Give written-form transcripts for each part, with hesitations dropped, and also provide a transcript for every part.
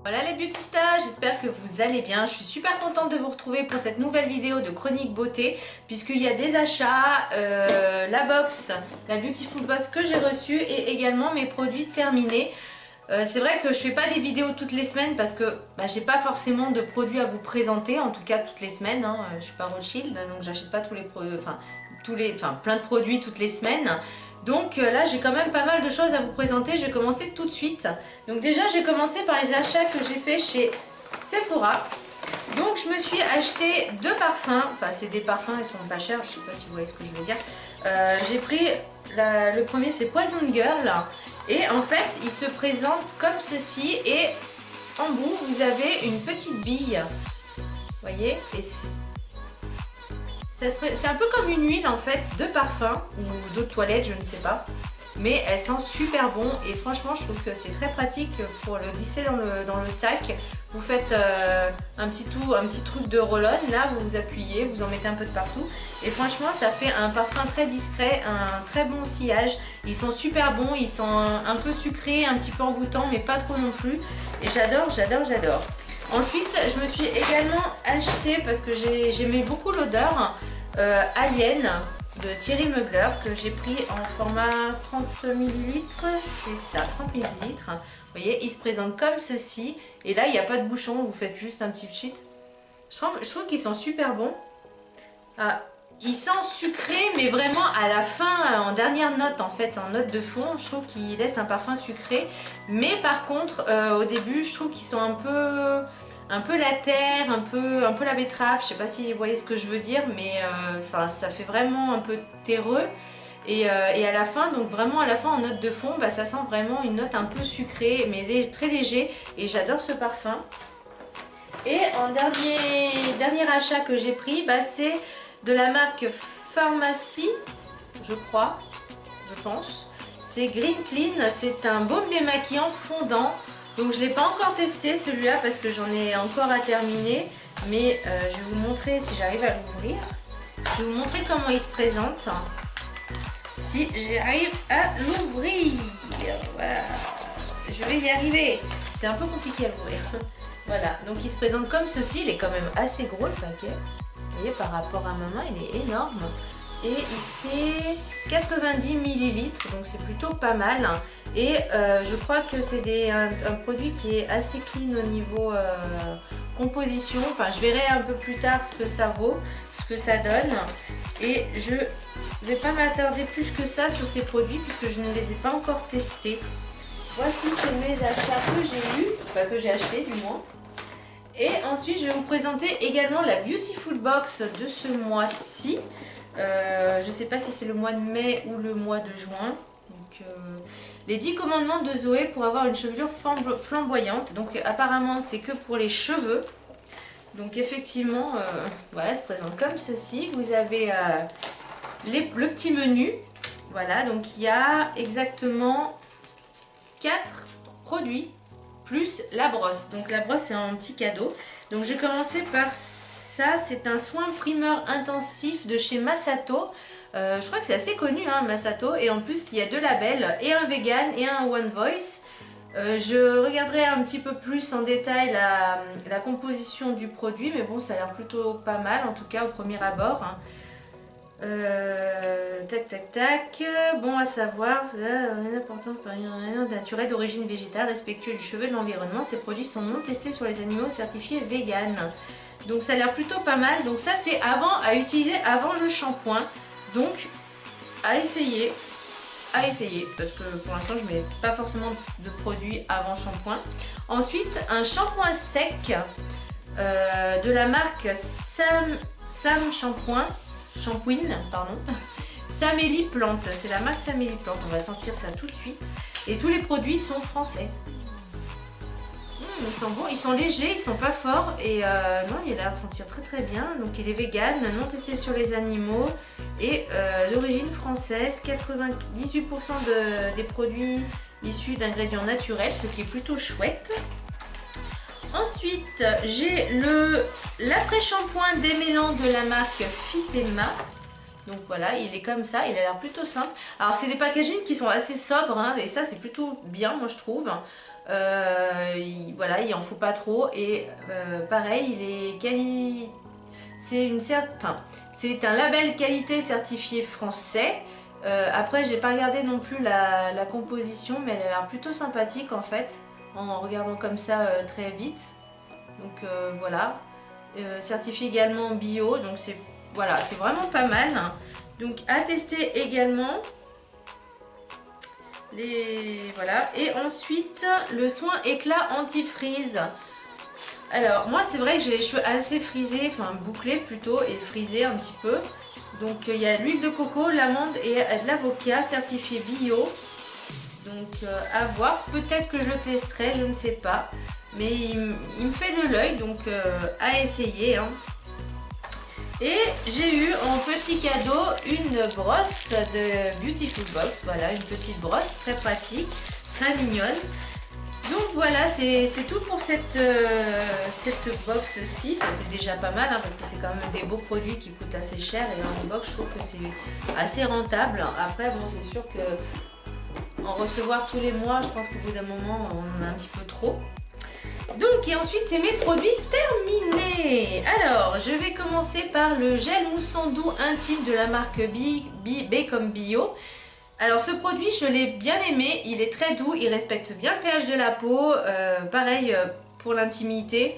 Voilà les beauty stars, j'espère que vous allez bien. Je suis super contente de vous retrouver pour cette nouvelle vidéo de chronique beauté, puisqu'il y a des achats, la box, la Beautiful Box que j'ai reçue et également mes produits terminés. C'est vrai que je fais pas des vidéos toutes les semaines parce que j'ai pas forcément de produits à vous présenter, en tout cas toutes les semaines. Je suis pas Rothschild, donc j'achète pas tous les produits, plein de produits toutes les semaines. Donc là j'ai quand même pas mal de choses à vous présenter. Je vais commencer tout de suite. Donc déjà je vais commencer par les achats que j'ai fait chez Sephora. Donc je me suis acheté deux parfums. Enfin c'est des parfums, ils sont pas chers, je sais pas si vous voyez ce que je veux dire. J'ai pris le premier, c'est Poison Girl. Et en fait il se présente comme ceci. Et en bout vous avez une petite bille. Vous voyez. Et c'est un peu comme une huile en fait de parfum ou d'eau de toilette, je ne sais pas. Mais elle sent super bon et franchement je trouve que c'est très pratique pour le glisser dans le sac. Vous faites un petit truc de roll-on, là vous appuyez, vous en mettez un peu de partout. Et franchement ça fait un parfum très discret, un très bon sillage. Ils sont super bons, ils sont un peu sucrés, un petit peu envoûtants mais pas trop non plus. Et j'adore, j'adore, j'adore. Ensuite, je me suis également acheté, parce que j'aimais beaucoup l'odeur, Alien de Thierry Mugler, que j'ai pris en format 30 ml, c'est ça, 30 ml. Vous voyez, il se présente comme ceci, et là il n'y a pas de bouchon, vous faites juste un petit pchit. Je trouve qu'ils sont super bons. Il sent sucré, mais vraiment à la fin, en dernière note en fait, en note de fond, je trouve qu'il laisse un parfum sucré. Mais par contre, au début, je trouve qu'ils sont un peu la terre, un peu la betterave. Je sais pas si vous voyez ce que je veux dire, mais ça fait vraiment un peu terreux. Et à la fin, donc vraiment à la fin en note de fond, ça sent vraiment une note un peu sucrée, mais très léger. Et j'adore ce parfum. Et en dernier achat que j'ai pris, c'est de la marque Pharmacie, je crois, je pense. C'est Green Clean, c'est un baume démaquillant fondant. Donc je ne l'ai pas encore testé celui-là parce que j'en ai encore à terminer. Mais je vais vous montrer si j'arrive à l'ouvrir. Je vais vous montrer comment il se présente. Si j'arrive à l'ouvrir. Voilà. Je vais y arriver. C'est un peu compliqué à l'ouvrir. Voilà, donc il se présente comme ceci. Il est quand même assez gros le paquet. Vous voyez, par rapport à ma main, il est énorme. Et il fait 90 ml, donc c'est plutôt pas mal. Et je crois que c'est un produit qui est assez clean au niveau composition. Enfin, je verrai un peu plus tard ce que ça vaut, ce que ça donne. Et je vais pas m'attarder plus que ça sur ces produits puisque je ne les ai pas encore testés. Voici mes achats que j'ai eus, enfin que j'ai acheté du moins. Et ensuite, je vais vous présenter également la Beautiful Box de ce mois-ci. Je ne sais pas si c'est le mois de mai ou le mois de juin. Donc, les 10 commandements de Zoé pour avoir une chevelure flamboyante. Donc apparemment, c'est que pour les cheveux. Donc effectivement, voilà, elle se présente comme ceci. Vous avez le petit menu. Voilà, donc il y a exactement 4 produits. Plus la brosse. Donc la brosse c'est un petit cadeau. Donc je vais commencer par ça. C'est un soin primeur intensif de chez Masato. Je crois que c'est assez connu Masato. Et en plus il y a 2 labels. Et un vegan et un One Voice. Je regarderai un petit peu plus en détail la composition du produit. Mais bon ça a l'air plutôt pas mal. En tout cas au premier abord. Tac. Bon à savoir, important naturel d'origine végétale, respectueux du cheveu et de l'environnement. Ces produits sont non testés sur les animaux certifiés vegan. Donc ça a l'air plutôt pas mal. Donc ça c'est à utiliser avant le shampoing. Donc à essayer parce que pour l'instant je mets pas forcément de produits avant shampoing. Ensuite un shampoing sec de la marque Sam Shampooing, pardon. Samélie Plante, c'est la marque Samélie Plante. On va sentir ça tout de suite. Et tous les produits sont français. Ils sont bons, ils sont légers, ils sont pas forts. Et non, il a l'air de sentir très très bien. Donc il est vegan, non testé sur les animaux et d'origine française. 98% des produits issus d'ingrédients naturels, ce qui est plutôt chouette. Ensuite, j'ai l'après-shampoing démêlant de la marque Fitema. Donc voilà, il est comme ça, il a l'air plutôt simple. Alors c'est des packaging qui sont assez sobres, hein, et ça c'est plutôt bien, moi je trouve. Voilà, il en faut pas trop. Et pareil, il est c'est un label qualité certifié français. Après, j'ai pas regardé non plus la composition, mais elle a l'air plutôt sympathique en fait, en regardant comme ça très vite. Donc voilà, certifié également bio, donc c'est voilà, c'est vraiment pas mal. Donc à tester également. Voilà. Et ensuite, le soin éclat anti-frise. Alors moi c'est vrai que j'ai les cheveux assez frisés, enfin bouclés plutôt, et frisés un petit peu. Donc il y a l'huile de coco, l'amande et de l'avocat certifié bio. Donc à voir, peut-être que je le testerai, je ne sais pas. Mais il me fait de l'œil, donc à essayer. Hein. Et j'ai eu en petit cadeau une brosse de Beautiful Box. Voilà, une petite brosse très pratique, très mignonne. Donc voilà, c'est tout pour cette box-ci. Enfin, c'est déjà pas mal, hein, parce que c'est quand même des beaux produits qui coûtent assez cher. Et en box, je trouve que c'est assez rentable. Après, bon, c'est sûr que en recevoir tous les mois, je pense qu'au bout d'un moment, on en a un petit peu trop. Donc, et ensuite, c'est mes produits terminés. Alors, je vais commencer par le gel moussant doux intime de la marque B comme Bio. Alors, ce produit, je l'ai bien aimé. Il est très doux, il respecte bien le pH de la peau. Pareil pour l'intimité.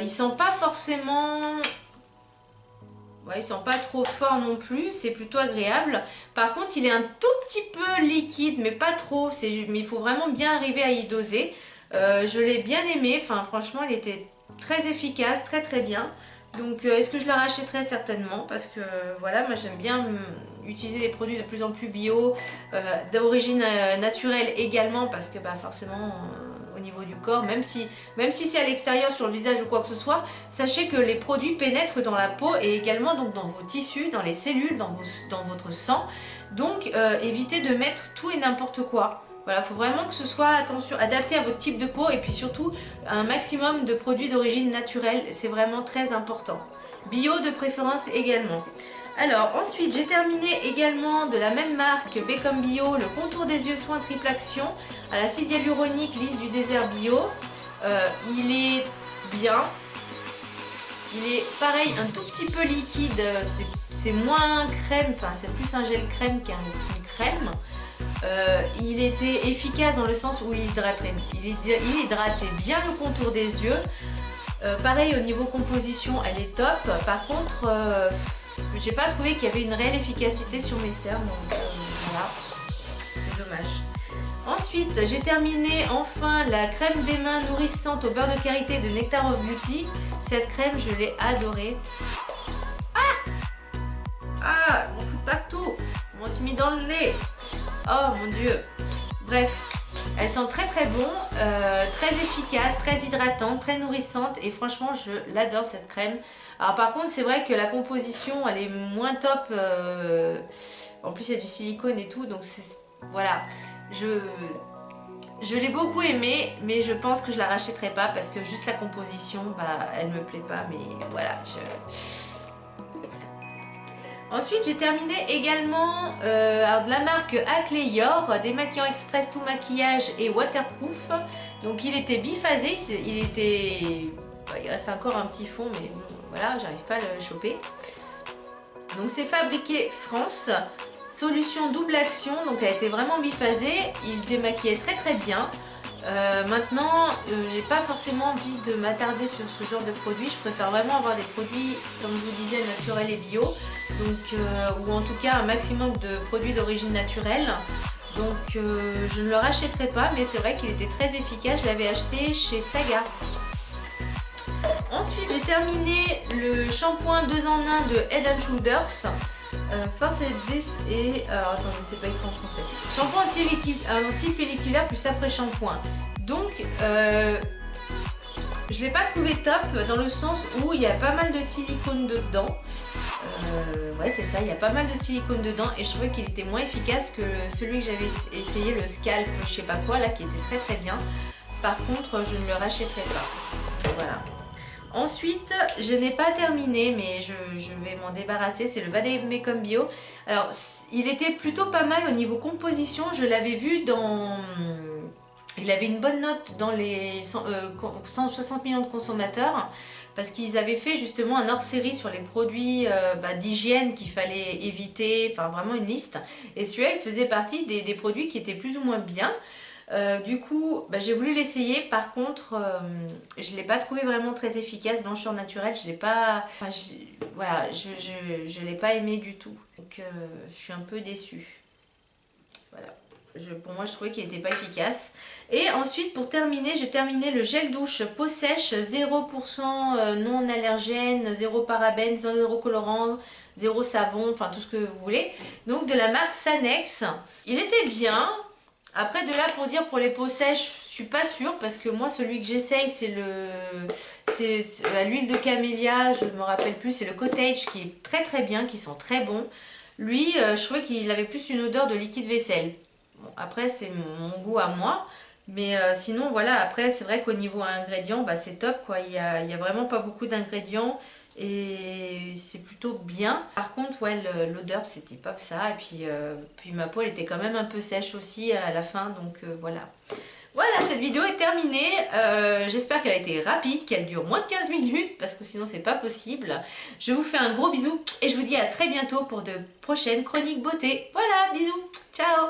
Il sent pas forcément... Ouais, il sent pas trop fort non plus, c'est plutôt agréable. Par contre, il est un tout petit peu liquide, mais pas trop. Mais il faut vraiment bien arriver à y doser. Je l'ai bien aimé, enfin franchement il était très efficace, très très bien. Donc est-ce que je le rachèterai? Certainement, parce que voilà, moi j'aime bien utiliser des produits de plus en plus bio, d'origine naturelle également, parce que bah, forcément au niveau du corps, même si c'est à l'extérieur sur le visage ou quoi que ce soit, sachez que les produits pénètrent dans la peau et également donc dans vos tissus, dans les cellules, dans votre sang. Donc évitez de mettre tout et n'importe quoi. Voilà, il faut vraiment que ce soit, attention, adapté à votre type de peau, et puis surtout un maximum de produits d'origine naturelle, c'est vraiment très important. Bio de préférence également. Alors ensuite j'ai terminé également de la même marque B comme Bio, le contour des yeux soin triple action à l'acide hyaluronique lisse du désert bio. Il est bien. Il est pareil, un tout petit peu liquide, c'est moins crème, enfin c'est plus un gel crème qu'une crème. Il était efficace dans le sens où il hydratait bien le contour des yeux. Pareil au niveau composition, elle est top. Par contre, j'ai pas trouvé qu'il y avait une réelle efficacité sur mes cernes, donc voilà, c'est dommage. Ensuite, j'ai terminé enfin la crème des mains nourrissante au beurre de karité de Nectar of Beauty. Cette crème, je l'ai adorée. Ah, on fout partout. On s'est mis dans le nez. Oh mon dieu. Bref, elle sent très très bon, très efficace, très hydratante, très nourrissante, et franchement je l'adore cette crème. Alors par contre c'est vrai que la composition elle est moins top, en plus il y a du silicone et tout, donc voilà, je l'ai beaucoup aimée, mais je pense que je la rachèterai pas parce que juste la composition, bah elle me plaît pas, mais voilà, Ensuite, j'ai terminé également alors de la marque Aclé Yor, démaquillant express tout maquillage et waterproof. Donc il était biphasé, il reste encore un petit fond, mais bon, voilà, j'arrive pas à le choper. Donc c'est fabriqué France, solution double action, donc elle a été vraiment biphasée, il démaquillait très très bien. Maintenant, j'ai pas forcément envie de m'attarder sur ce genre de produits. Je préfère vraiment avoir des produits, comme je vous disais, naturels et bio. Donc, ou en tout cas un maximum de produits d'origine naturelle. Donc je ne le rachèterai pas, mais c'est vrai qu'il était très efficace. Je l'avais acheté chez Saga. Ensuite, j'ai terminé le shampoing 2 en 1 de Head & Shoulders. Force et alors attendez, c'est pas écrit en français. Shampoing anti-pelliculaire plus après shampoing. Donc je l'ai pas trouvé top dans le sens où il y a pas mal de silicone dedans. Ouais c'est ça, il y a pas mal de silicone dedans, et je trouvais qu'il était moins efficace que celui que j'avais essayé, le scalp je sais pas quoi là, qui était très très bien. Par contre je ne le rachèterai pas. Voilà. Ensuite, je n'ai pas terminé, mais je vais m'en débarrasser. C'est le Vademecum Bio. Alors, il était plutôt pas mal au niveau composition. Je l'avais vu dans... Il avait une bonne note dans les 160 millions de consommateurs parce qu'ils avaient fait justement un hors-série sur les produits d'hygiène qu'il fallait éviter, enfin vraiment une liste. Et celui-là, il faisait partie des produits qui étaient plus ou moins bien. Du coup, j'ai voulu l'essayer. Par contre, je ne l'ai pas trouvé vraiment très efficace. Blancheur naturelle, je l'ai pas... Enfin, voilà, je l'ai pas aimé du tout. Donc, je suis un peu déçue. Voilà. Pour moi, je trouvais qu'il n'était pas efficace. Et ensuite, pour terminer, j'ai terminé le gel douche peau sèche 0% non allergène, 0 parabènes, 0 colorant, 0 savon, enfin tout ce que vous voulez. Donc de la marque Sanex. Il était bien. Après, de là pour dire pour les peaux sèches, je suis pas sûre parce que moi, celui que j'essaye, c'est à l'huile de camélia, je ne me rappelle plus, c'est le Cottage qui est très très bien, qui sent très bon. Lui, je trouvais qu'il avait plus une odeur de liquide vaisselle. Bon, après, c'est mon goût à moi. Mais sinon, voilà, après, c'est vrai qu'au niveau ingrédients, c'est top, quoi. Il y a vraiment pas beaucoup d'ingrédients et c'est plutôt bien. Par contre, ouais, l'odeur, c'était pas ça. Et puis ma peau, elle était quand même un peu sèche aussi à la fin, donc voilà. Voilà, cette vidéo est terminée. J'espère qu'elle a été rapide, qu'elle dure moins de 15 minutes, parce que sinon, c'est pas possible. Je vous fais un gros bisou et je vous dis à très bientôt pour de prochaines chroniques beauté. Voilà, bisous, ciao!